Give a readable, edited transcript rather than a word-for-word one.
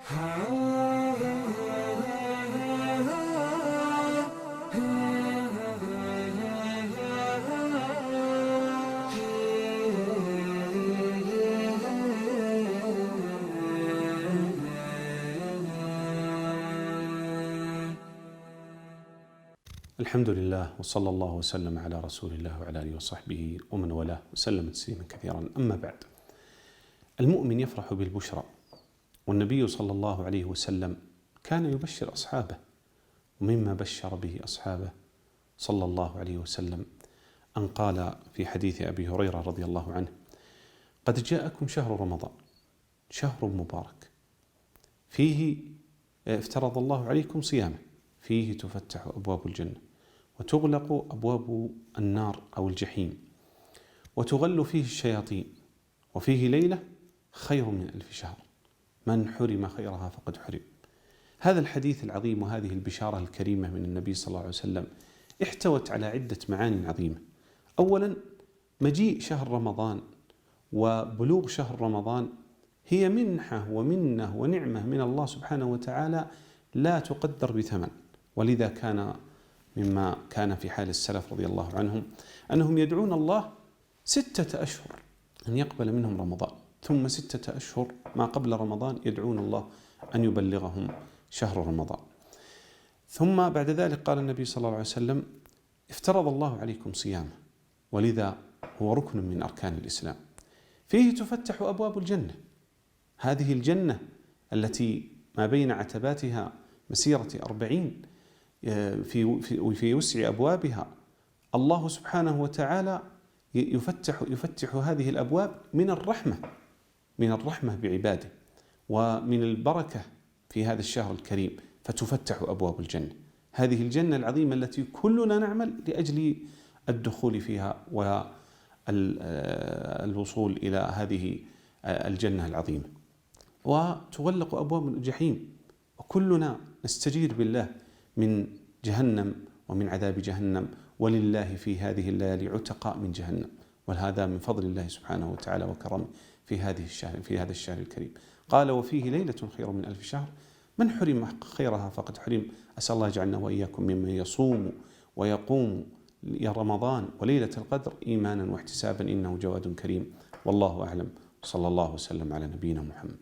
الحمد لله وصلى الله وسلم على رسول الله وعلى آله وصحبه ومن والاه وسلم تسليما كثيرا. أما بعد، المؤمن يفرح بالبشرى، والنبي صلى الله عليه وسلم كان يبشر أصحابه، ومما بشر به أصحابه صلى الله عليه وسلم أن قال في حديث أبي هريرة رضي الله عنه: قد جاءكم شهر رمضان، شهر مبارك، فيه افترض الله عليكم صيامه، فيه تفتح أبواب الجنة وتغلق أبواب النار أو الجحيم وتغل فيه الشياطين، وفيه ليلة خير من 1000 شهر، من حرم خيرها فقد حرم. هذا الحديث العظيم وهذه البشارة الكريمة من النبي صلى الله عليه وسلم احتوت على عدة معاني عظيمة. أولا، مجيء شهر رمضان وبلوغ شهر رمضان هي منحة ومنة ونعمة من الله سبحانه وتعالى لا تقدر بثمن، ولذا كان مما كان في حال السلف رضي الله عنهم أنهم يدعون الله 6 أشهر أن يقبل منهم رمضان، ثم 6 أشهر ما قبل رمضان يدعون الله أن يبلغهم شهر رمضان. ثم بعد ذلك قال النبي صلى الله عليه وسلم: افترض الله عليكم صيامه، ولذا هو ركن من أركان الإسلام، فيه تفتح أبواب الجنة، هذه الجنة التي ما بين عتباتها مسيرة 40 في وسع أبوابها، الله سبحانه وتعالى يفتح هذه الأبواب من الرحمة بعباده، ومن البركة في هذا الشهر الكريم، فتفتح أبواب الجنة، هذه الجنة العظيمة التي كلنا نعمل لأجل الدخول فيها والوصول إلى هذه الجنة العظيمة. وتغلق أبواب الجحيم، وكلنا نستجير بالله من جهنم ومن عذاب جهنم، ولله في هذه الليالي عتقاء من جهنم، وهذا من فضل الله سبحانه وتعالى وكرمه في هذا الشهر الكريم. قال: وفيه ليلة خير من 1000 شهر، من حرم خيرها فقد حرم. أسأل الله يجعلنا وإياكم ممن يصوم ويقوم رمضان وليلة القدر إيمانا واحتسابا، إنه جواد كريم. والله أعلم، صلى الله وسلم على نبينا محمد.